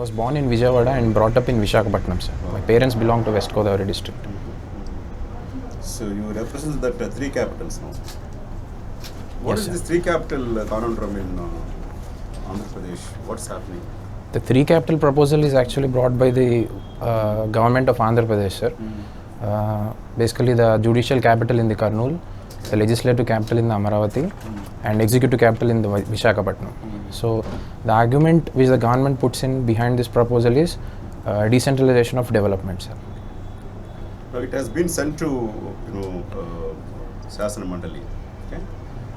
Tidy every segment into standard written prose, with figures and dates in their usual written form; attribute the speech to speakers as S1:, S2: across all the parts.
S1: was born in Vijayawada and brought up in Visakhapatnam, sir. My parents belong to West Godavari district.
S2: So you represent that three capitals now. What
S1: Yes,
S2: is
S1: sir.
S2: this three capital conundrum in Andhra Pradesh? What's happening?
S1: The three capital proposal is actually brought by the government of Andhra Pradesh, sir. Basically the judicial capital in the Kurnool, the legislative capital in the Amaravati, and executive capital in the Visakhapatnam. So the argument which the government puts in behind this proposal is decentralization of development, sir.
S2: Now it has been sent to Sasana Mandali. Okay.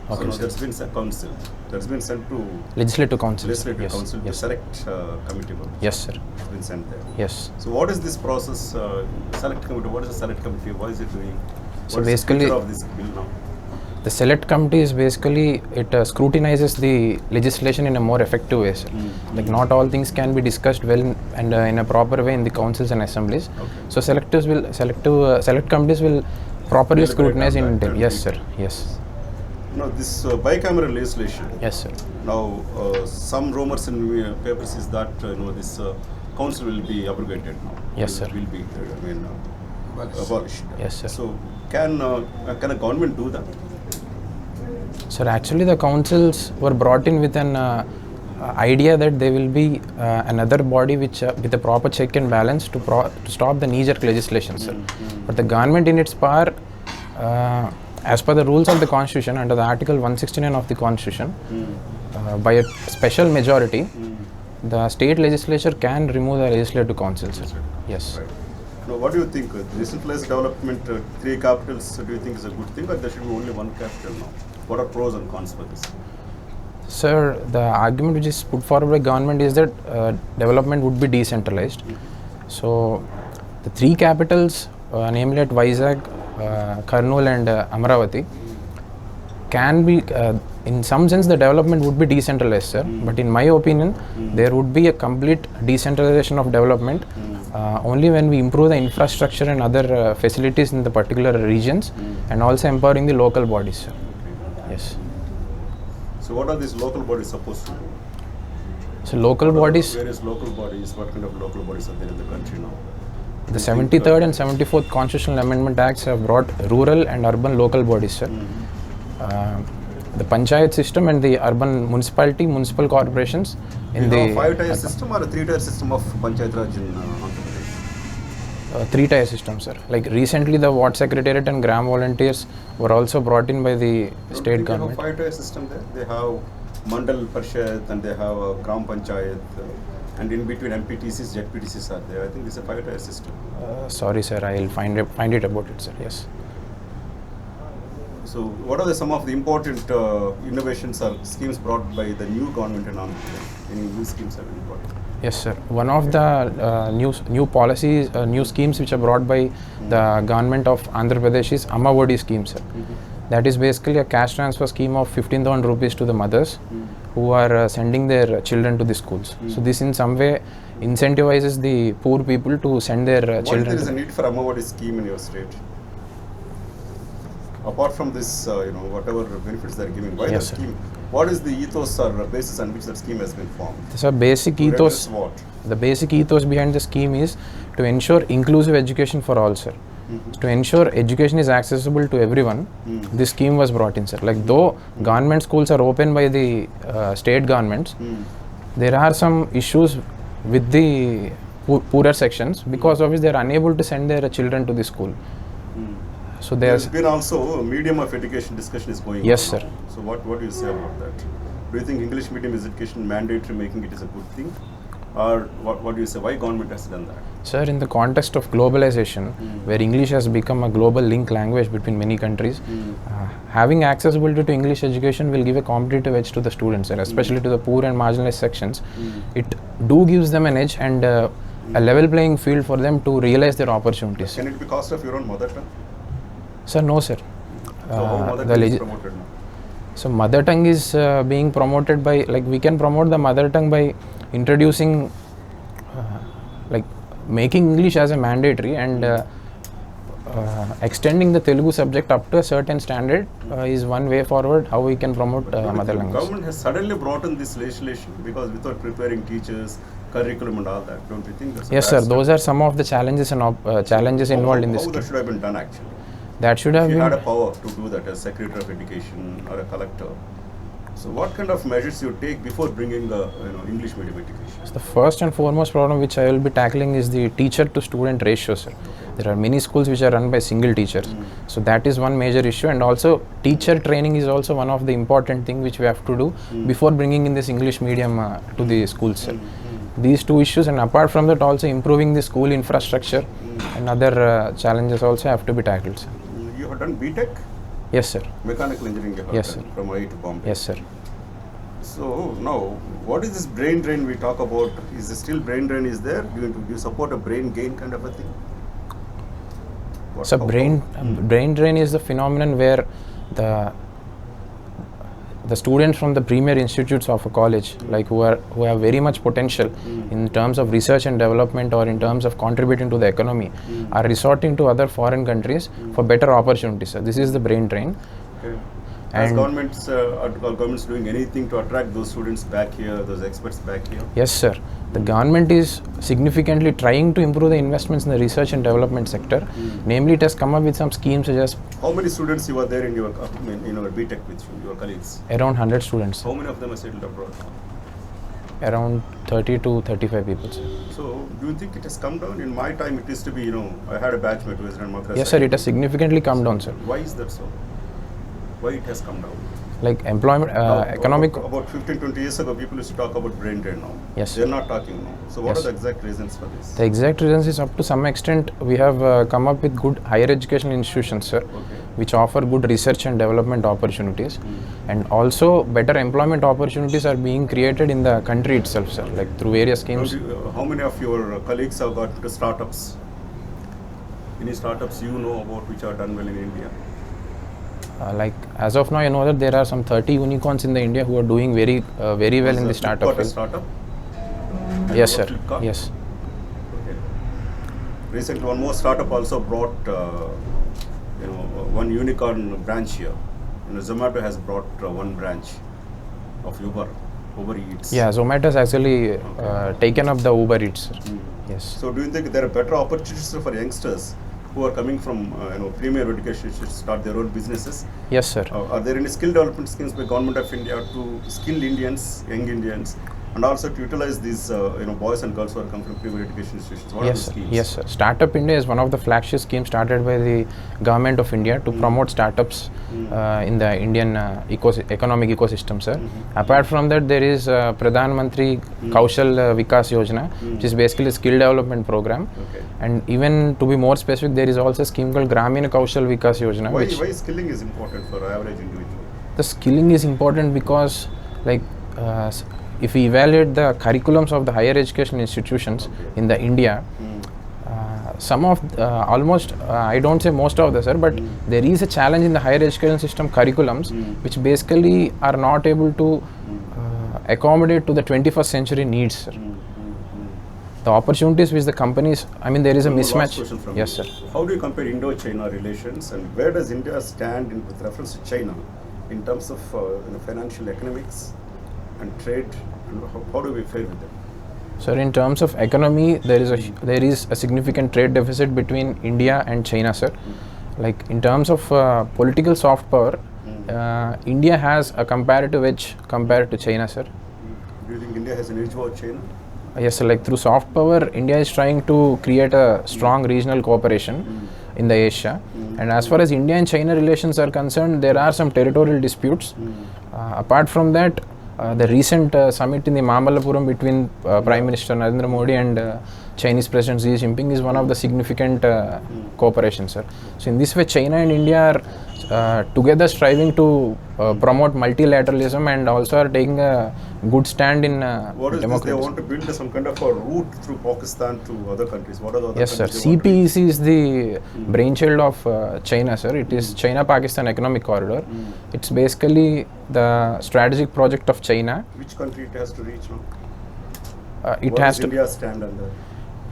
S1: Okay,
S2: So now
S1: sir.
S2: that's been sent council. That's been sent to
S1: Legislative council. sir.
S2: legislative
S1: Yes.
S2: council to
S1: Yes.
S2: select committee members.
S1: Yes, sir.
S2: It's been sent there.
S1: Yes.
S2: So what is this process? Select committee. What is the select committee? What is it doing?
S1: So
S2: What is
S1: basically-
S2: the feature of this bill now?
S1: The select committee is basically, it scrutinizes the legislation in a more effective way, sir. Like not all things can be discussed well and in a proper way in the councils and assemblies.
S2: Okay.
S1: So select committees will properly
S2: Deliberate
S1: scrutinize
S2: on
S1: in
S2: that
S1: detail.
S2: and
S1: Yes,
S2: read.
S1: sir. Yes.
S2: Now this bicameral legislation.
S1: Yes, sir.
S2: Now some rumors in papers is that this council will be abrogated now.
S1: Yes, sir.
S2: Will be abolished.
S1: Yes, sir.
S2: So can a government do that?
S1: Sir, actually the councils were brought in with an idea that they will be another body which with a proper check and balance to stop the knee-jerk legislation, sir. But the government in its power, as per the rules of the constitution, under the article 169 of the constitution, by a special majority, the state legislature can remove the legislative council, sir. Yes.
S2: Right. Now what do you think? Decentralized development, three capitals, do you think is a good thing, or there should be only one capital now? What are pros and cons for this?
S1: Sir, the argument which is put forward by government is that development would be decentralized. So, the three capitals, namely at Vizag, Kurnool and Amaravati, can be, in some sense the development would be decentralized, sir. But in my opinion, there would be a complete decentralization of development only when we improve the infrastructure and other facilities in the particular regions and also empowering the local bodies, sir. Yes.
S2: So what are these local bodies supposed to do?
S1: So local
S2: What are
S1: bodies,
S2: various local bodies, what kind of local bodies are there in the country now?
S1: the 73rd and 74th Constitutional Amendment Acts have brought rural and urban local bodies, sir. The panchayat system and the urban municipal corporations in
S2: Do you
S1: the
S2: have a 5-tier system or a 3-tier system of Panchayat Raj in Andhra Pradesh?
S1: 3-tier system, sir. Like recently the Ward Secretariat and Gram volunteers were also brought in by the
S2: Don't
S1: state
S2: think
S1: government.
S2: They have a 5-tier system there. They have Mandal Parishad and they have a Gram Panchayat and in between MPTCs, ZPTCs are there. I think this is a 5-tier system.
S1: Sorry, sir. I will find it about it, sir. Yes.
S2: So what are some of the important innovations or schemes brought by the new government in Andhra Pradesh? Any new schemes have been brought?
S1: Yes, sir. One of the new policies, new schemes which are brought by the government of Andhra Pradesh is Amma Odi scheme, sir. That is basically a cash transfer scheme of 15,000 rupees to the mothers who are sending their children to the schools. So this in some way incentivizes the poor people to send their
S2: Why
S1: children.
S2: there is a need for Amma Odi scheme in your state? Apart from this, whatever benefits they are giving, why
S1: Yes,
S2: the
S1: sir.
S2: scheme? What is the ethos or basis on which that scheme has been formed?
S1: So basic
S2: To
S1: ethos.
S2: address what?
S1: The basic ethos behind the scheme is to ensure inclusive education for all, sir. To ensure education is accessible to everyone, this scheme was brought in, sir. Like though government schools are opened by the state governments, there are some issues with the poorer sections because of which they are unable to send their children to the school. So
S2: There's
S1: there's
S2: been also a medium of education discussion is going
S1: Yes,
S2: on.
S1: sir.
S2: So what do you say about that? Do you think English medium is education mandatory, making it is a good thing? Or what do you say? Why government has done that?
S1: Sir, in the context of globalization, where English has become a global link language between many countries, having accessibility to English education will give a competitive edge to the students, and especially to the poor and marginalized sections. It gives them an edge and a level playing field for them to realize their opportunities.
S2: Can it be cost of your own mother tongue?
S1: Sir, no, sir.
S2: So how mother
S1: the
S2: tongue is
S1: legi-
S2: promoted now?
S1: So mother tongue is being promoted by, like we can promote the mother tongue by introducing, like making English as a mandatory and extending the Telugu subject up to a certain standard is one way forward how we can promote mother
S2: The
S1: language.
S2: government has suddenly brought in this legislation because without preparing teachers, curriculum and all that, don't you think that's a
S1: Yes,
S2: bad
S1: sir.
S2: step?
S1: Those are some of the challenges and challenges involved in this
S2: How that
S1: scheme.
S2: should have been done actually?
S1: That should have
S2: If you had a
S1: been.
S2: power to do that as Secretary of Education or a collector, so what kind of measures you take before bringing English medium education?
S1: The first and foremost problem which I will be tackling is the teacher to student ratio, sir. There are many schools which are run by single teachers. So that is one major issue, and also teacher training is also one of the important thing which we have to do before bringing in this English medium to the schools, sir. These two issues, and apart from that also improving the school infrastructure and other challenges also have to be tackled, sir.
S2: You have done BTech?
S1: Yes, sir.
S2: Mechanical engineering you have
S1: Yes,
S2: done
S1: sir.
S2: from IIT Bombay.
S1: Yes, sir.
S2: So now, what is this brain drain we talk about? Is there still brain drain is there? Do you support a brain gain kind of a thing?
S1: So brain drain is the phenomenon where the students from the premier institutes of a college, like who have very much potential in terms of research and development or in terms of contributing to the economy, are resorting to other foreign countries for better opportunities. So this is the brain drain.
S2: Okay. Are
S1: And
S2: governments doing anything to attract those students back here, those experts back here?
S1: yes, sir. The government is significantly trying to improve the investments in the research and development sector. Namely, it has come up with some schemes such as
S2: How many students you were there in your BTech with you, your colleagues?
S1: around 100 students,
S2: How many of them are settled abroad?
S1: around 30 to 35 people, sir.
S2: So, do you think it has come down? In my time, it used to be, I had a batchmate who was in Madrasa.
S1: Yes, sir. It has significantly come down, sir.
S2: Why is that so? Why it has come down?
S1: Like employment, economic.
S2: About 15-20 years ago, people used to talk about brain drain now.
S1: Yes.
S2: They're not talking now. So, what
S1: Yes.
S2: are the exact reasons for this?
S1: The exact reasons is up to some extent we have come up with good higher education institutions, sir,
S2: Okay.
S1: which offer good research and development opportunities, and also better employment opportunities are being created in the country itself, sir, like through various schemes.
S2: How many of your colleagues have got into startups? Any startups you know about which are done well in India?
S1: Like as of now, I know that there are some 30 unicorns in the India who are doing very well in the startup
S2: Flipkart a
S1: field.
S2: startup?
S1: Yes, sir.
S2: Flipkart?
S1: Yes.
S2: Okay. Recently, one more startup also brought, one unicorn branch here. Zomato has brought one branch of Uber Eats.
S1: Yeah, Zomato has actually taken up the Uber Eats, sir. Yes.
S2: So, do you think there are better opportunities for youngsters who are coming from, premier education to start their own businesses?
S1: Yes, sir.
S2: Are there any skill development schemes by Government of India to skill Indians, young Indians, and also to utilize these, boys and girls who are coming from premier education institutions? What are
S1: Yes,
S2: the
S1: sir.
S2: schemes?
S1: Yes, sir. Startup India is one of the flagship schemes started by the government of India to promote startups in the Indian economic ecosystem, sir. Apart from that, there is Pradhan Mantri Kaushal Vikas Yojana, which is basically a skill development program.
S2: Okay.
S1: And even to be more specific, there is also a scheme called Grameen Kaushal Vikas Yojana,
S2: Why skilling is important for average individual?
S1: the skilling is important because, like, if we evaluate the curriculums of the higher education institutions in the India, some of almost I don't say most of the, sir, but there is a challenge in the higher education system curriculums which basically are not able to accommodate to the 21st century needs, sir. The opportunities which the companies, I mean, there is a
S2: One more
S1: mismatch.
S2: last question from
S1: Yes,
S2: me.
S1: sir.
S2: How do you compare Indo-China relations, and where does India stand with reference to China in terms of financial economics and trade? And how do we fare with them?
S1: Sir, in terms of economy, there is a significant trade deficit between India and China, sir. Like in terms of political soft power, India has a comparative edge compared to China, sir.
S2: Do you think India has an edge over China?
S1: Yes, sir. Like through soft power, India is trying to create a strong regional cooperation in the Asia. And as far as India and China relations are concerned, there are some territorial disputes. Apart from that, the recent summit in the Mamallapuram between Prime Minister Narendra Modi and Chinese President Xi Jinping is one of the significant cooperation, sir. So in this way, China and India are together striving to promote multilateralism and also are taking a good stand in
S2: What is this? They
S1: democracy.
S2: want to build some kind of a route through Pakistan to other countries. What are the other
S1: Yes, sir.
S2: countries they want to
S1: CPEC is the brainchild of China, sir. It is China-Pakistan Economic Corridor. It's basically the strategic project of China.
S2: reach? Which country it has to reach now?
S1: It
S2: What
S1: has
S2: does
S1: to.
S2: India stand under?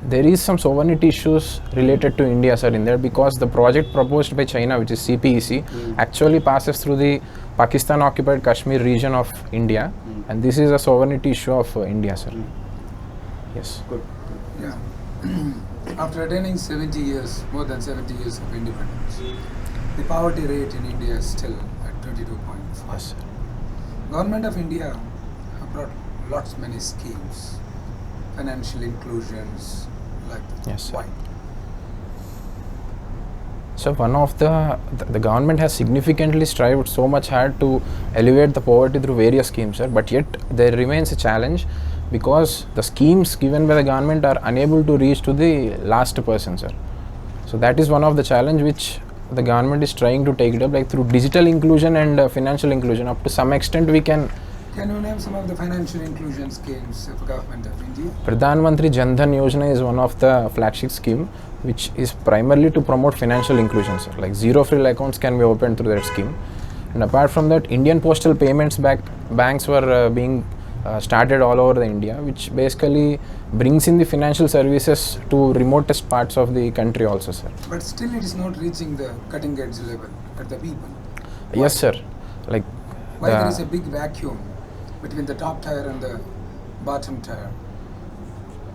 S1: There is some sovereignty issues related to India, sir, in there, because the project proposed by China, which is CPEC, actually passes through the Pakistan occupied Kashmir region of India, and this is a sovereignty issue of India, sir. Yes.
S2: Good.
S3: Yeah. After attaining 70 years, more than 70 years of independence, the poverty rate in India is still at 22.5.
S1: Yes, sir.
S3: Government of India have brought lots many schemes, financial inclusions, like that.
S1: Yes, sir.
S3: Why?
S1: So one of the government has significantly strived so much hard to alleviate the poverty through various schemes, sir, but yet there remains a challenge because the schemes given by the government are unable to reach to the last person, sir. So that is one of the challenge which the government is trying to take it up, like through digital inclusion and financial inclusion. Up to some extent we can.
S3: Can you name some of the financial inclusion schemes of the government of India?
S1: Pradhan Mantri Jan Dhan Yojana is one of the flagship scheme which is primarily to promote financial inclusion, sir. Like zero frill accounts can be opened through that scheme. And apart from that, Indian Postal Payments banks were being started all over the India, which basically brings in the financial services to remotest parts of the country also, sir.
S3: But still it is not reaching the cutting edge level at the people.
S1: Yes, sir. Like
S3: Why there is a big vacuum between the top tier and the bottom tier?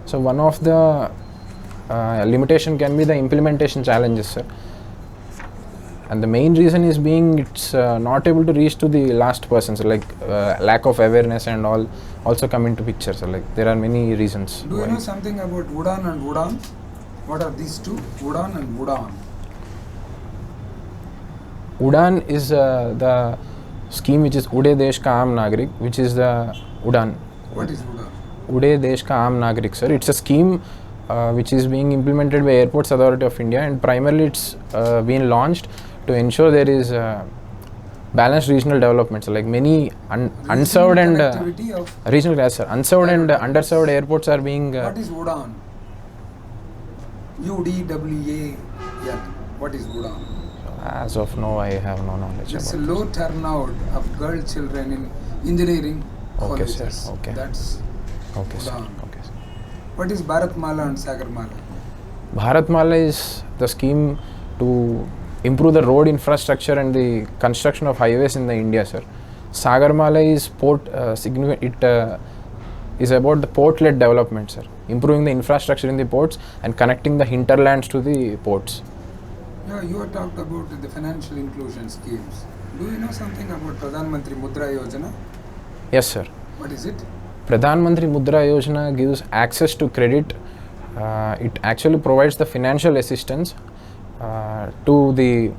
S1: So one of the limitation can be the implementation challenges, sir. And the main reason is being it's not able to reach to the last persons, like lack of awareness and all also come into picture. So like there are many reasons.
S3: Do you know something about Udaan and Udaan? What are these two? Udaan and Udaan.
S1: Udaan is the scheme which is Ude Desh Ka Aam Nagrik, which is the Udaan.
S3: What is Udaan?
S1: Ude Desh Ka Aam Nagrik, sir. It's a scheme which is being implemented by Airports Authority of India, and primarily it's been launched to ensure there is balanced regional development. So like many unserved and
S3: Connectivity of
S1: regional class, sir. Unserved and underserved airports are being.
S3: what is Udaan? UDWAN. What is Udaan?
S1: As of now, I have no knowledge
S3: It's a
S1: about
S3: low turnout of girl children in engineering
S1: Okay,
S3: colleges.
S1: sir. Okay.
S3: That's
S1: Okay, sir.
S3: Udaan.
S1: Okay, sir.
S3: What is Bharatmala and Sagarmala?
S1: Bharatmala is the scheme to improve the road infrastructure and the construction of highways in the India, sir. Sagarmala is is about the port-led development, sir. Improving the infrastructure in the ports and connecting the hinterlands to the ports.
S3: Yeah, you have talked about the financial inclusion schemes. Do you know something about Pradhan Mantri Mudra Yojana?
S1: Yes, sir.
S3: What is it?
S1: Pradhan Mantri Mudra Yojana gives access to credit. It actually provides the financial assistance to the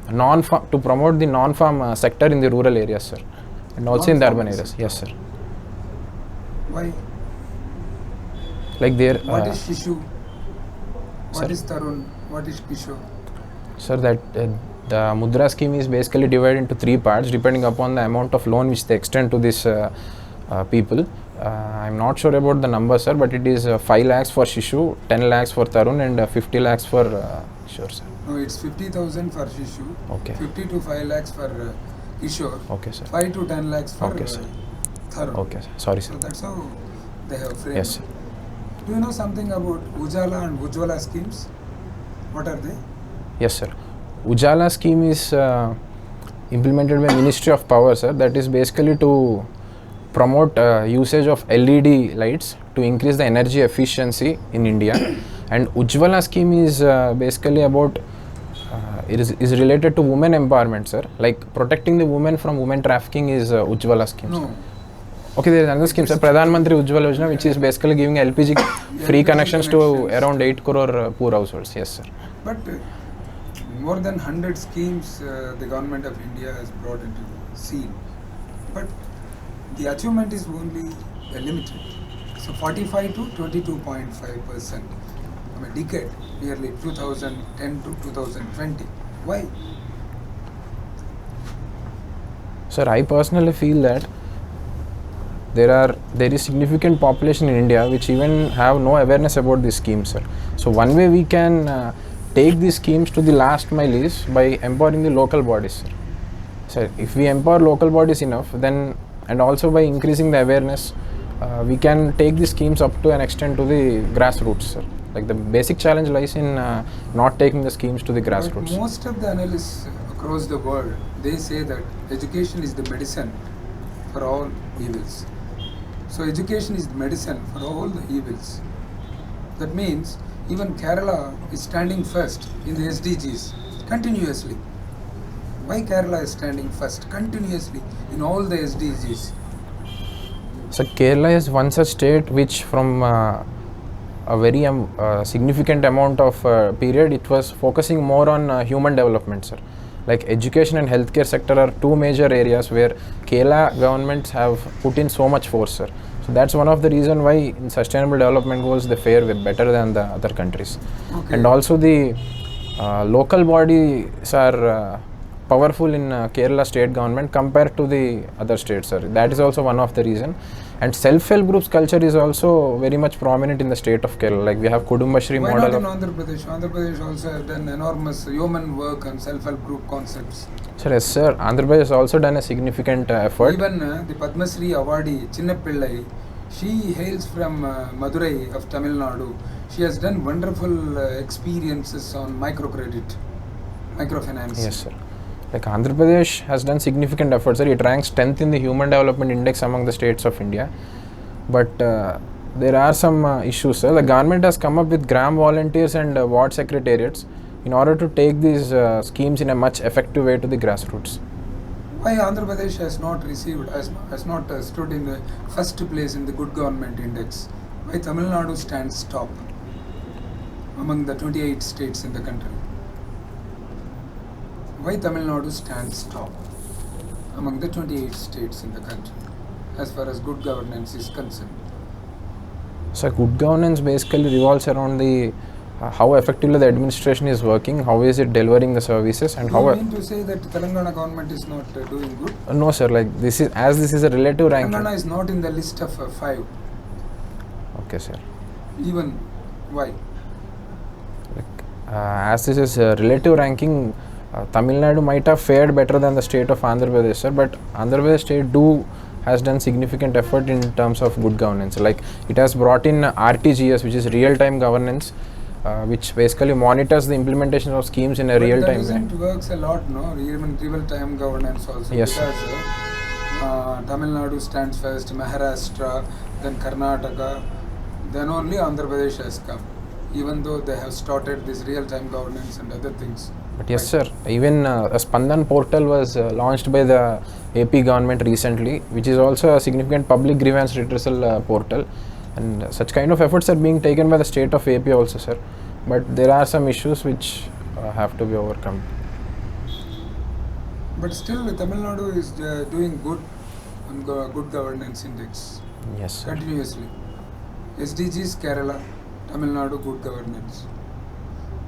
S1: to promote the non-farm sector in the rural areas, sir, and also in the urban areas. Yes, sir.
S3: Why?
S1: Like there.
S3: What is Shishu? What
S1: sir.
S3: is Tarun? What is Kishore?
S1: Sir, that the Mudra scheme is basically divided into three parts depending upon the amount of loan which they extend to this people. I'm not sure about the number, sir, but it is 5 lakhs for Shishu, 10 lakhs for Tarun, and 50 lakhs for Kishore, sir.
S3: No, it's 50,000 for Shishu,
S1: Okay.
S3: 50 to 5 lakhs for Kishore,
S1: Okay, sir.
S3: 5 to 10 lakhs for
S1: Okay, sir.
S3: Tarun.
S1: Okay, sir. Sorry,
S3: So
S1: sir.
S3: that's how they have framed.
S1: Yes, sir.
S3: Do you know something about Ujala and Ujjwala schemes? What are they?
S1: Yes, sir. Ujala scheme is implemented by Ministry of Power, sir. That is basically to promote usage of LED lights to increase the energy efficiency in India. And Ujjwala scheme is basically about it is related to women empowerment, sir. Like protecting the women from women trafficking is Ujjwala scheme.
S3: No.
S1: Sir. Okay, there is another scheme, sir. Pradhan Mantri Ujjwala Yojana, which is basically giving LPG free
S3: LPG
S1: connections to
S3: connections.
S1: around 8 crore poor households. Yes, sir.
S3: But more than 100 schemes the government of India has brought into the scene. But the achievement is only limited. So 45 to 22.5% from a decade, nearly 2010 to 2020. Why?
S1: Sir, I personally feel that there is significant population in India which even have no awareness about these schemes, sir. So one way we can take these schemes to the last mile is by empowering the local bodies, sir. So if we empower local bodies enough, then and also by increasing the awareness, we can take these schemes up to an extent to the grassroots, sir. Like the basic challenge lies in not taking the schemes to the
S3: But
S1: grassroots.
S3: most of the analysts across the world, they say that education is the medicine for all evils. So education is the medicine for all the evils. That means even Kerala is standing first in the SDGs continuously. Why Kerala is standing first continuously in all the SDGs?
S1: So Kerala is one such state which from a very significant amount of period it was focusing more on human development, sir. Like education and healthcare sector are two major areas where Kerala governments have put in so much force, sir. So that's one of the reason why in sustainable development goals they fare better than the other countries.
S3: Okay.
S1: And also the local bodies are powerful in Kerala state government compared to the other states, sir. That is also one of the reason. And self-help groups culture is also very much prominent in the state of Kerala. Like we have Kudumbashri
S3: Why
S1: model.
S3: not in Andhra Pradesh? Andhra Pradesh also have done enormous yeoman work on self-help group concepts.
S1: Sir, yes, sir. Andhra Pradesh has also done a significant effort.
S3: Even the Padma Shri awardee Chinnapillai, she hails from Madurai of Tamil Nadu. She has done wonderful experiences on microcredit, microfinance.
S1: Yes, sir. Like Andhra Pradesh has done significant efforts, sir. It ranks 10th in the Human Development Index among the states of India. But there are some issues, sir. The government has come up with gram volunteers and ward secretariats in order to take these schemes in a much effective way to the grassroots.
S3: Why Andhra Pradesh has not received, has not stood in the first place in the good government index? Why Tamil Nadu stands top among the 28 states in the country? Why Tamil Nadu stands top among the 28 states in the country as far as good governance is concerned?
S1: So good governance basically revolves around the how effectively the administration is working, how is it delivering the services, and how.
S3: You mean to say that Telangana government is not doing good?
S1: No, sir. Like this is a relative ranking.
S3: Telangana is not in the list of 5.
S1: Okay, sir.
S3: Even why?
S1: Like, as this is a relative ranking, Tamil Nadu might have fared better than the state of Andhra Pradesh, sir. But Andhra Pradesh state has done significant effort in terms of good governance. Like it has brought in RTGS, which is real-time governance, which basically monitors the implementation of schemes in a real time.
S3: That works a lot, no? Even real-time governance also.
S1: Yes,
S3: because Tamil Nadu stands first, Maharashtra, then Karnataka, then only Andhra Pradesh has come. Even though they have started this real-time governance and other things.
S1: But yes, sir. Even a Spandan portal was launched by the AP government recently, which is also a significant public grievance redressal portal. And such kind of efforts are being taken by the state of AP also, sir. But there are some issues which have to be overcome.
S3: But still, Tamil Nadu is doing good on good governance index.
S1: Yes, sir.
S3: Continuously. SDGs, Kerala, Tamil Nadu, good governance.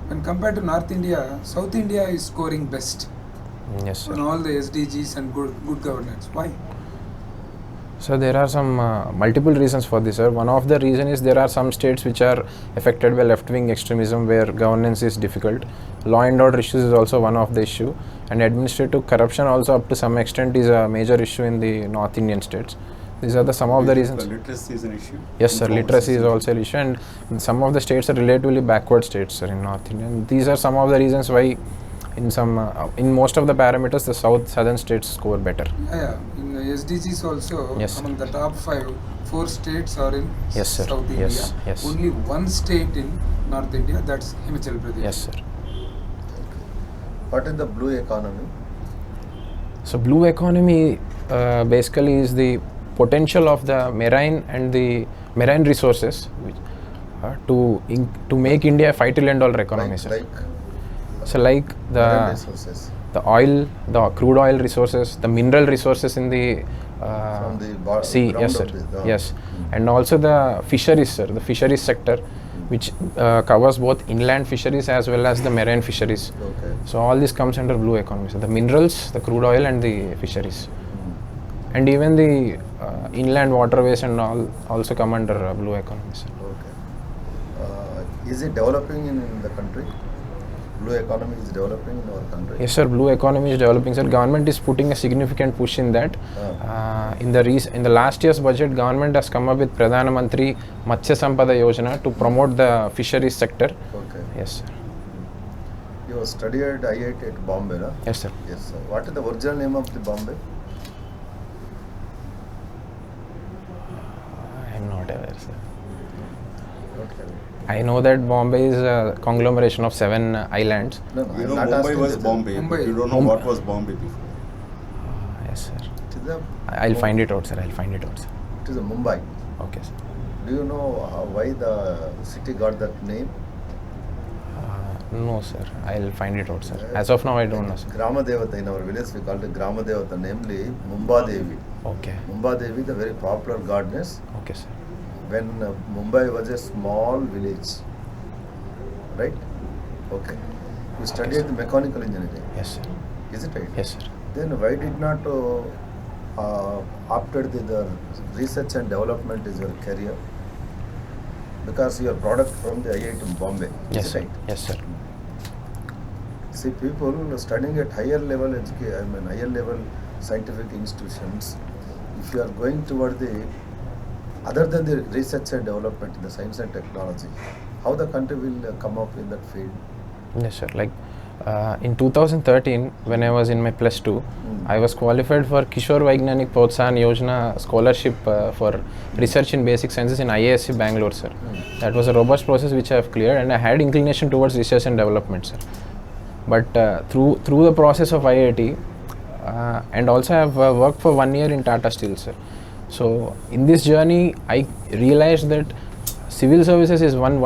S3: When compared to North India, South India is scoring best
S1: Yes, sir.
S3: on all the SDGs and good governance. Why?
S1: So there are some multiple reasons for this, sir. One of the reason is there are some states which are affected by left-wing extremism where governance is difficult. Law and order issues is also one of the issue, and administrative corruption also up to some extent is a major issue in the North Indian states. These are some of the reasons.
S2: Literacy is an issue.
S1: Yes, sir. Literacy is also an issue, and some of the states are relatively backward states, sir, in North India. And these are some of the reasons why, in most of the parameters, the southern states score better.
S3: Yeah. In the SDGs also,
S1: Yes,
S3: among the top 5, 4 states are in
S1: Yes, sir.
S3: South
S1: Yes,
S3: India.
S1: yes.
S3: Only one state in North India, that's Himachal Pradesh.
S1: Yes, sir.
S4: What is the blue economy?
S1: So blue economy basically is the potential of the marine and the marine resources to make India a $5 trillion economy, sir. So like
S4: Marine resources
S1: the oil, the crude oil resources, the mineral resources in the
S4: from the
S1: sea,
S4: ground
S1: yes, sir.
S4: of the
S1: Yes, and also the fisheries, sir. The fisheries sector, which covers both inland fisheries as well as the marine fisheries.
S4: Okay.
S1: So all this comes under blue economy. So the minerals, the crude oil, and the fisheries, and even the inland waterways and all also come under blue economy, sir.
S4: Okay. Is it developing in the country? blue economy is developing in our country?
S1: Yes, sir. Blue economy is developing, sir. Government is putting a significant push in that. In the last year's budget, government has come up with Pradhana Mantri Matsya Sampada Yojana to promote the fisheries sector.
S4: Okay.
S1: Yes, sir.
S4: You studied at IIT at Bombay, no?
S1: Yes, sir.
S4: Yes, sir. What is the original name of the Bombay?
S1: I am not aware, sir.
S4: Okay.
S1: I know that Bombay is a conglomeration of 7 islands.
S4: No,
S2: You
S4: I'm
S2: know
S4: not
S2: Mumbai
S4: asking
S2: was
S4: the-
S2: Bombay, but
S3: Mumbai.
S2: you don't know what was Bombay before.
S1: Yes, sir.
S4: It is a,
S1: I'll find it out, sir. I'll find it out, sir.
S4: it is a Mumbai.
S1: Okay, sir.
S4: Do you know why the city got that name?
S1: No, sir. I'll find it out, sir. As of now, I don't know, sir.
S4: Grama Devata in our village, we call it Grama Devata, namely Mumba Devi.
S1: Okay.
S4: Mumba Devi, the very popular goddess,
S1: Okay, sir.
S4: when Mumbai was a small village. Right? Okay. You studied
S1: sir.
S4: the mechanical engineering.
S1: Yes, sir.
S4: Is it right?
S1: Yes, sir.
S4: Then why did not opted the research and development is your career? Because your product from the IIT Bombay.
S1: Yes,
S4: Is it
S1: sir.
S4: right?
S1: Yes, sir.
S4: See, people studying at higher level higher level scientific institutions, if you are going toward the other than the research and development in the science and technology, how the country will come up in that field?
S1: Yes, sir. Like in 2013, when I was in my plus 2, I was qualified for Kishore Vaignanik Protsahan Yojana scholarship for research in basic sciences in IASC Bangalore, sir. That was a robust process which I have cleared, and I had inclination towards research and development, sir. But through the process of IIT, and also I have worked for 1 year in Tata Steel, sir. So in this journey, I realized that civil services is one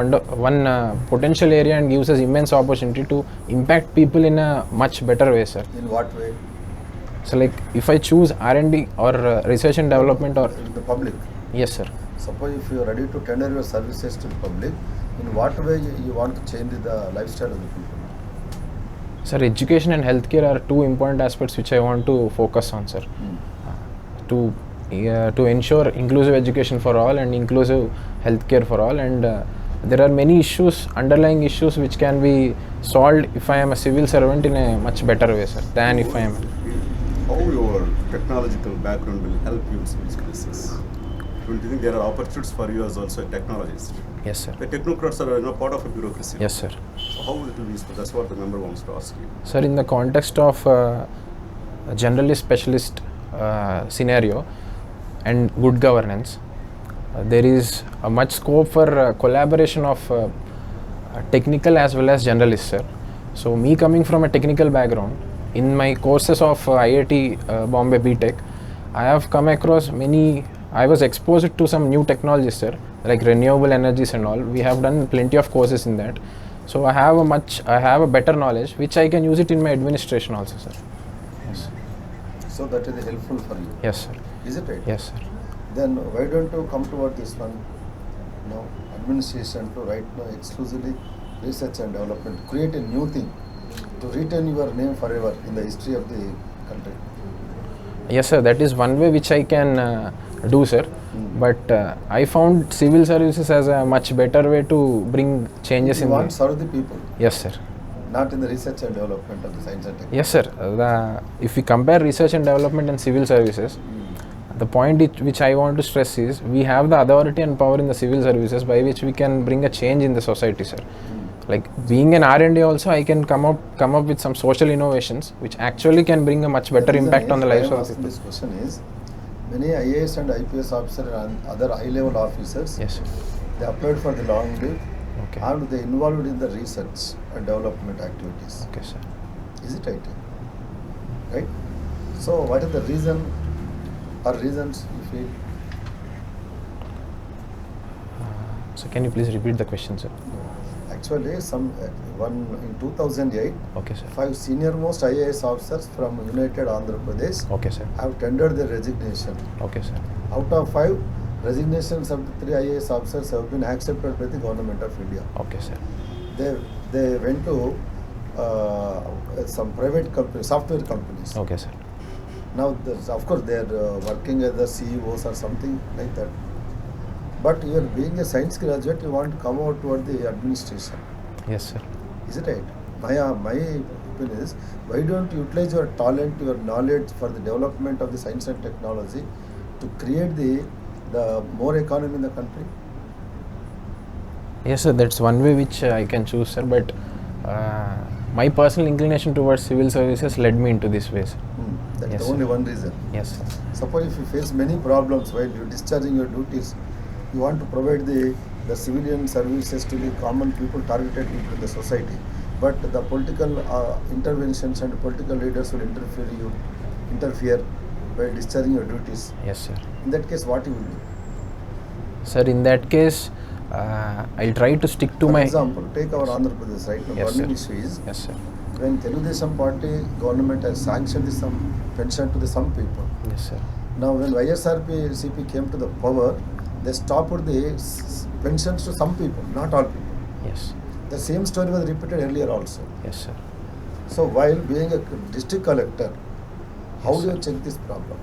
S1: potential area and gives us immense opportunity to impact people in a much better way, sir.
S4: In what way?
S1: So like if I choose R&D or research and development or
S4: The public.
S1: yes, sir.
S4: Suppose if you are ready to tender your services to the public, in what way you want to change the lifestyle of the people?
S1: Sir, education and healthcare are 2 important aspects which I want to focus on, sir. To ensure inclusive education for all and inclusive healthcare for all, and there are many issues, underlying issues which can be solved if I am a civil servant in a much better way, sir, than if I am.
S2: How your technological background will help you in civil services? Don't you think there are opportunities for you as also a technologist?
S1: Yes, sir.
S2: The technocrats are part of a bureaucracy.
S1: Yes, sir.
S2: So how it will be useful? That's what the member wants to ask you.
S1: Sir, in the context of a generalist specialist scenario and good governance, there is a much scope for collaboration of technical as well as generalists, sir. So me coming from a technical background, in my courses of IIT Bombay BTech, I have come across I was exposed to some new technologies, sir, like renewable energies and all. We have done plenty of courses in that. So I have a better knowledge which I can use it in my administration also, sir. Yes.
S4: So that is helpful for you.
S1: Yes, sir.
S4: Is it right?
S1: Yes, sir.
S4: Then why don't you come toward this one, administration to right now exclusively research and development, create a new thing to retain your name forever in the history of the country?
S1: Yes, sir. That is one way which I can do, sir. But I found civil services as a much better way to bring changes
S4: You
S1: in
S4: want
S1: the.
S4: to serve the people,
S1: Yes, sir.
S4: not in the research and development of the science and technology.
S1: Yes, sir. If we compare research and development and civil services, the point which I want to stress is we have the authority and power in the civil services by which we can bring a change in the society, sir. Like being an R&D also, I can come up with some social innovations which actually can bring a much better
S4: The reason
S1: impact on the
S4: is,
S1: lives
S4: why I am
S1: of the
S4: asking
S1: people.
S4: this question is, many IAS and IPS officers and other high-level officers,
S1: Yes, sir.
S4: they applied for the long leave
S1: Okay.
S4: and they involved in the research and development activities.
S1: Okay, sir.
S4: Is it right? Right? So what is the reason or reasons you feel?
S1: So can you please repeat the question, sir?
S4: Actually, in 2008,
S1: Okay, sir.
S4: 5 senior most IAS officers from United Andhra Pradesh
S1: Okay, sir.
S4: have tendered their resignation.
S1: Okay, sir.
S4: Out of 5, resignations of the 3 IAS officers have been accepted by the Government of India.
S1: Okay, sir.
S4: They went to some private companies, software companies.
S1: Okay, sir.
S4: Now, of course, they are working as the CEOs or something like that. But you are being a science graduate, you want to come out toward the administration.
S1: Yes, sir.
S4: Is it right? my opinion is, why don't you utilize your talent, your knowledge for the development of the science and technology to create the more economy in the country?
S1: Yes, sir. That's one way which I can choose, sir. But my personal inclination towards civil services led me into this way, sir.
S4: That's
S1: Yes,
S4: the
S1: sir.
S4: only one reason.
S1: Yes, sir.
S4: Suppose if you face many problems while you're discharging your duties, you want to provide the civilian services to the common people targeted into the society. But the political interventions and political leaders will interfere by discharging your duties.
S1: Yes, sir.
S4: In that case, what you will do?
S1: Sir, in that case, I'll try to stick to
S4: For
S1: my.
S4: example, take our Andhra Pradesh right now.
S1: Yes,
S4: Burning
S1: sir.
S4: issue is
S1: Yes, sir.
S4: when Telugudesam party government has sanctioned some pension to the some people.
S1: Yes, sir.
S4: Now, when CP came to the power, they stopped the pensions to some people, not all people.
S1: Yes.
S4: The same story was repeated earlier also.
S1: Yes, sir.
S4: So, while being a district collector, how
S1: Yes,
S4: do you
S1: sir.
S4: check this problem?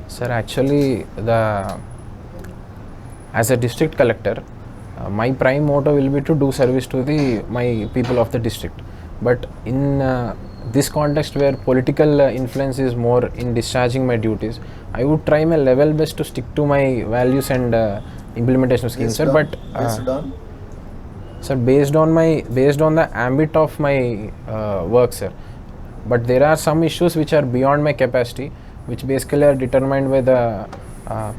S1: Sir, actually, as a district collector, my prime motto will be to do service to my people of the district. But in this context where political influence is more in discharging my duties, I would try my level best to stick to my values and implementation schemes, sir. But
S4: based on
S1: sir, based on the ambit of my work, sir. But there are some issues which are beyond my capacity, which basically are determined by the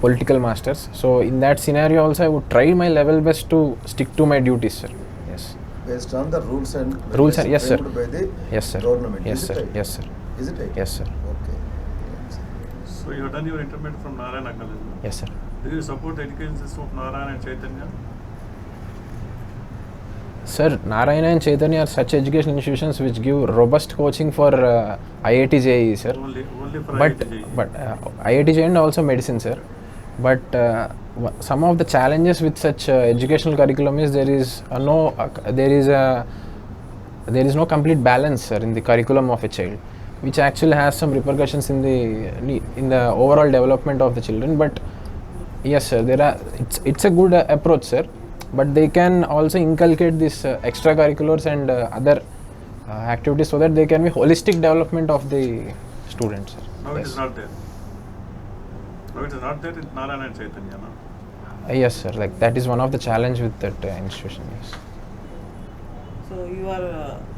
S1: political masters. So in that scenario also, I would try my level best to stick to my duties, sir. Yes.
S4: based on the rules and
S1: Rules and- yes, sir.
S4: framed by the
S1: Yes, sir.
S4: government.
S1: Yes,
S4: Is
S1: sir.
S4: it right?
S1: Yes, sir.
S4: Is it right?
S1: Yes, sir.
S4: Okay.
S5: So you have done your intermediate from Narayana College. No?
S1: Yes, sir.
S5: Do you support the education system of Narayana and Chaitanya?
S1: Sir, Narayana and Chaitanya are such educational institutions which give robust coaching for IIT JEE, sir.
S5: Only for
S1: But
S5: IIT.
S1: IIT JEE and also medicine, sir. But some of the challenges with such educational curriculum is there is no complete balance, sir, in the curriculum of a child, which actually has some repercussions in the overall development of the children. But yes, sir, it's a good approach, sir. But they can also inculcate this extracurriculars and other activities so that they can be holistic development of the students, sir.
S5: Now it
S1: Yes.
S5: is not there. Now it is not there in Narayana and Chaitanya. No?
S1: Yes, sir. Like that is one of the challenge with that institution. Yes.
S6: So your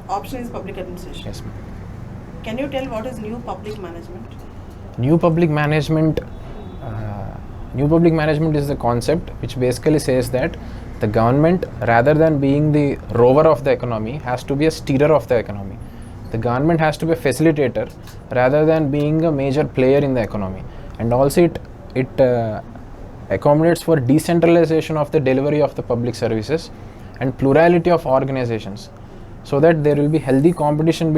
S6: option is public administration.
S1: Yes, ma'am.
S6: Can you tell what is new public management?
S1: New public management. New public management is the concept which basically says that the government, rather than being the rover of the economy, has to be a steerer of the economy. The government has to be a facilitator rather than being a major player in the economy. And also it accommodates for decentralization of the delivery of the public services and plurality of organizations, so that there will be healthy competition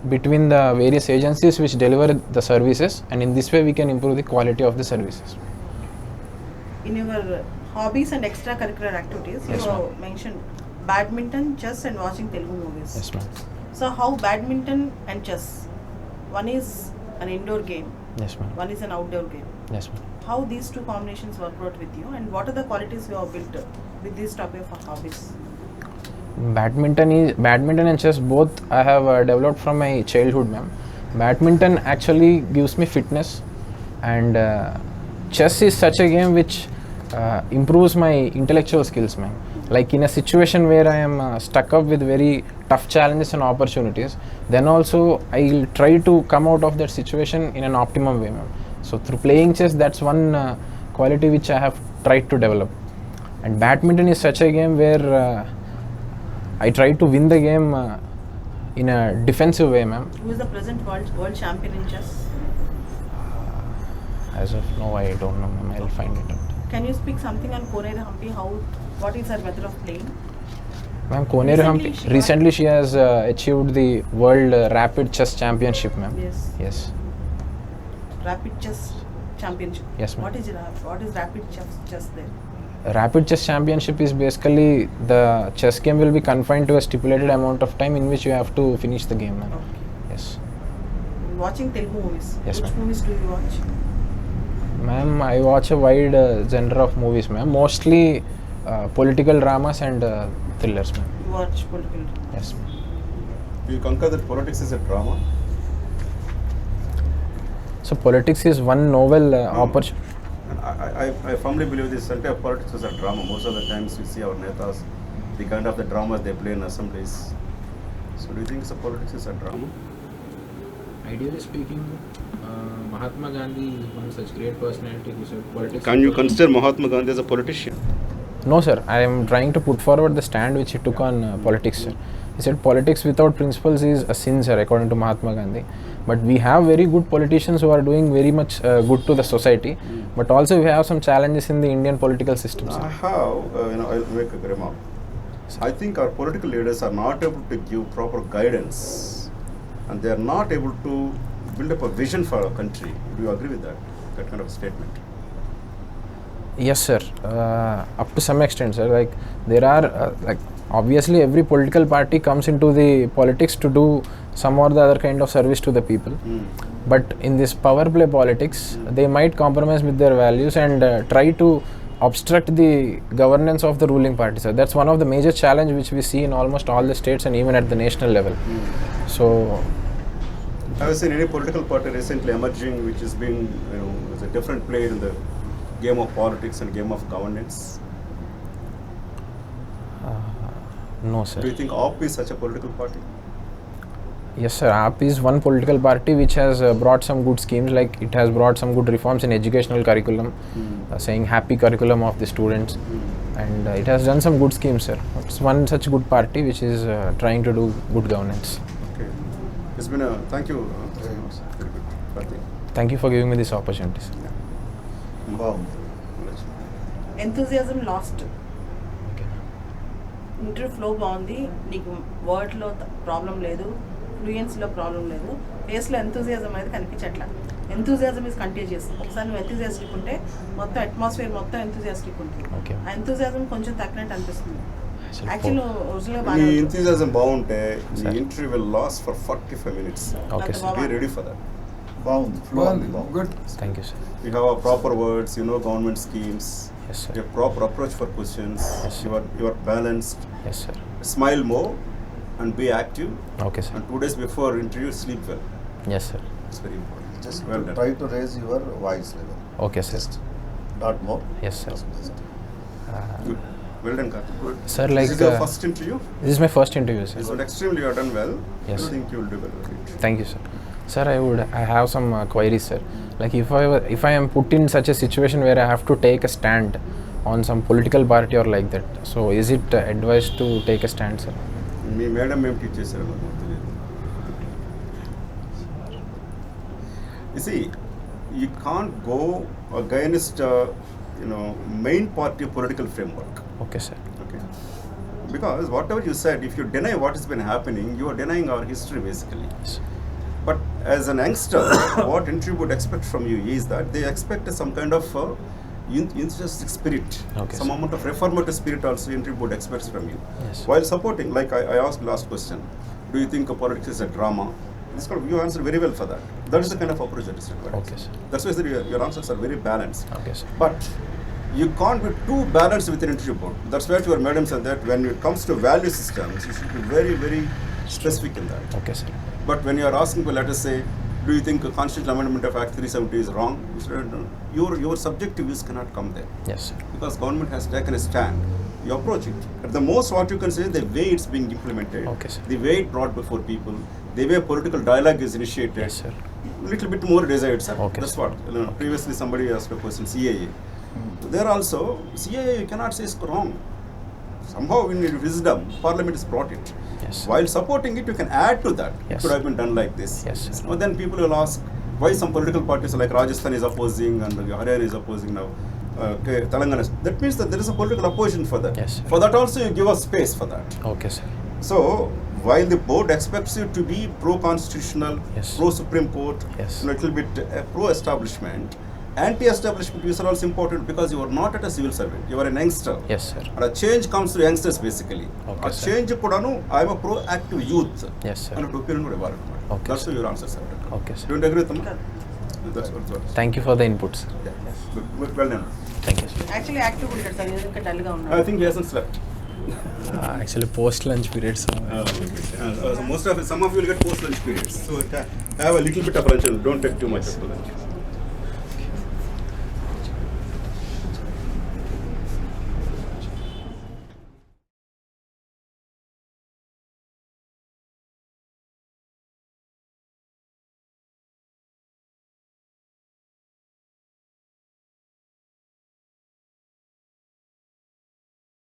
S1: between the various agencies which deliver the services, and in this way we can improve the quality of the services.
S6: In your hobbies and extracurricular activities,
S1: Yes,
S6: you
S1: ma'am.
S6: mentioned badminton, chess, and watching Telugu movies.
S1: Yes, ma'am.
S6: So how badminton and chess? One is an indoor game,
S1: Yes, ma'am.
S6: one is an outdoor game.
S1: Yes, ma'am.
S6: How these two combinations work out with you, and what are the qualities you have built with these type of hobbies?
S1: Badminton and chess both I have developed from my childhood, ma'am. Badminton actually gives me fitness, and chess is such a game which improves my intellectual skills, ma'am. Like in a situation where I am stuck up with very tough challenges and opportunities, then also I'll try to come out of that situation in an optimum way, ma'am. So through playing chess, that's one quality which I have tried to develop. And badminton is such a game where I try to win the game in a defensive way, ma'am.
S6: Who is the present world champion in chess?
S1: As of now, I don't know, ma'am. I'll find it out.
S6: Can you speak something on Koneru Hampi? What is her method of playing?
S1: Ma'am, Koneru recently she has achieved the World Rapid Chess Championship, ma'am.
S6: Yes.
S1: Yes.
S6: Rapid chess championship.
S1: Yes, ma'am.
S6: What is rapid chess there?
S1: Rapid Chess Championship is basically the chess game will be confined to a stipulated amount of time in which you have to finish the game, ma'am.
S6: Okay.
S1: Yes.
S6: Watching Telugu movies.
S1: Yes,
S6: Which
S1: ma'am.
S6: movies do you watch?
S1: Ma'am, I watch a wide genre of movies, ma'am. Mostly political dramas and thrillers, ma'am.
S6: You watch political drama.
S1: Yes, ma'am.
S2: Do you concur that politics is a drama?
S1: So politics is one novel opportunity.
S2: And I firmly believe this entire politics is a drama. Most of the times we see our netas, the kind of the dramas they play in assemblies. So do you think politics is a drama?
S1: Ideally speaking, Mahatma Gandhi is one such great personality who said politics.
S2: Can you consider Mahatma Gandhi as a politician?
S1: No, sir. I am trying to put forward the stand which he took on politics, sir. He said politics without principles is a sin, sir, according to Mahatma Gandhi. But we have very good politicians who are doing very much good to the society. But also we have some challenges in the Indian political system, sir.
S2: I have, I'll make a remark. I think our political leaders are not able to give proper guidance, and they are not able to build up a vision for our country. Do you agree with that kind of statement?
S1: Yes, sir. Up to some extent, sir. Like there are like obviously every political party comes into the politics to do some or the other kind of service to the people. But in this power play politics, they might compromise with their values and try to obstruct the governance of the ruling party, sir. That's one of the major challenge which we see in almost all the states and even at the national level. So
S2: Have you seen any political party recently emerging which is being, as a different player in the game of politics and game of governance?
S1: no, sir.
S2: Do you think AAP is such a political party?
S1: Yes, sir. AAP is one political party which has brought some good schemes, like it has brought some good reforms in educational curriculum, saying happy curriculum of the students, and it has done some good schemes, sir. It's one such good party which is trying to do good governance.
S2: Okay. It's been a thank you. Very good. Karthik.
S1: Thank you for giving me this opportunity, sir.
S4: బాగుంది.
S6: Enthusiasm last. Interview flow బాగుంది, నీకు వర్డ్లో problem లేదు, ఫ్లూయెన్సీలో problem లేదు, ఫేస్లో enthusiasm అనేది కనిపించట్లా. Enthusiasm is contagious. ఒకసారి నువ్వు enthusiastic ఉంటే మొత్తం అట్మాస్ఫియర్ మొత్తం ఎంతూజియాస్టిక్ ఉంటుంది.
S1: Okay.
S6: ఆ ఎంతూజియాజం కొంచెం తగ్గినట్టు అనిపిస్తుంది.
S1: Sir,
S6: యాక్చువల్ ఒరిజినల్గా
S2: నీ
S6: బాగా
S2: enthusiasm బాగుంటే
S1: Sir.
S2: the interview will last for 45 minutes.
S1: Okay, sir.
S2: Be ready for that.
S4: బాగుంది. ఫ్లో
S3: బాగుంది,
S4: బాగుంది.
S3: Good.
S1: Thank you, sir.
S2: You have a proper words, you know government schemes,
S1: Yes,
S2: a
S1: sir.
S2: proper approach for questions,
S1: Yes, sir.
S2: you are balanced,
S1: Yes, sir.
S2: smile more and be active,
S1: Okay, sir.
S2: and 2 days before interview sleep well.
S1: Yes, sir.
S2: It's very important.
S4: Just
S2: well
S4: to
S2: done.
S4: try to raise your voice level.
S1: Okay, sir.
S4: Just not more.
S1: Yes, sir.
S4: Just.
S2: Good. Well done, Karthik. Good.
S1: Sir, like
S2: This is your first interview.
S1: this is my first interview, sir.
S2: This one extremely you have done well.
S1: Yes.
S2: I think you will do well with it.
S1: Thank you, sir. Sir, I have some queries, sir. Like if I am put in such a situation where I have to take a stand on some political party or like that, so is it advised to take a stand, sir?
S2: Me madam ఏం teach చేశారో నాకు తెలియదు. You see, you can't go against main party political framework.
S1: Okay, sir.
S2: Okay, because whatever you said, if you deny what has been happening, you are denying our history basically.
S1: Yes.
S2: But as an youngster, what interview would expect from you is that they expect some kind of enthusiastic spirit,
S1: Okay,
S2: some
S1: sir.
S2: amount of reformative spirit also interview would expect from you.
S1: Yes.
S2: While supporting, like I asked last question, do you think politics is a drama? This kind of, you answered very well for that. That is the kind of approach that is required.
S1: Okay, sir.
S2: That's why I said your answers are very balanced.
S1: Okay, sir.
S2: But you can't be too balanced with an interview board. That's where your madam said that when it comes to value systems, you should be very, very specific in that.
S1: Okay, sir.
S2: But when you are asking for, let us say, do you think a constitutional amendment of Act 370 is wrong? You said, no. Your subjective views cannot come there.
S1: Yes, sir.
S2: Because government has taken a stand. You approach it. At the most, what you can say, the way it's being implemented,
S1: Okay, sir.
S2: the way it brought before people, the way political dialogue is initiated,
S1: Yes, sir.
S2: little bit more desired, sir.
S1: Okay,
S2: That's
S1: sir.
S2: what. Previously, somebody asked a question, CAA. There also, CAA you cannot say is wrong. Somehow, in wisdom, Parliament has brought it.
S1: Yes.
S2: While supporting it, you can add to that. It
S1: Yes.
S2: could have been done like this.
S1: Yes, sir.
S2: Now, then people will ask why some political parties like Rajasthan is opposing and Haryana is opposing now. Telangana. That means that there is a political opposition for that.
S1: Yes, sir.
S2: For that also, you give us space for that.
S1: Okay, sir.
S2: So, while the board expects you to be pro-constitutional,
S1: Yes.
S2: pro-Supreme Court,
S1: Yes.
S2: a little bit pro-establishment, anti-establishment views are also important because you are not at a civil servant. You are an youngster.
S1: Yes, sir.
S2: And a change comes through youngsters basically.
S1: Okay,
S2: A
S1: sir.
S2: change కూడాను I am a proactive youth.
S1: Yes, sir.
S2: అన్నట్టు opinion కూడా ఇవ్వాలన్నమాట.
S1: Okay,
S2: That's
S1: sir.
S2: why your answers are.
S1: Okay, sir.
S2: Don't agree with them?
S6: Correct.
S2: That's what.
S1: Thank you for the input, sir.
S2: Yeah. Good. Well done.
S1: Thank you sir.
S6: Actually active ఉంటాడు sir, ఇంకా డల్గా
S2: I
S6: ఉన్నాడు.
S2: think he hasn't slept.
S1: Actually post lunch periods
S2: Some of you will get post lunch periods. So have a little bit of lunch and don't take too much of the lunch.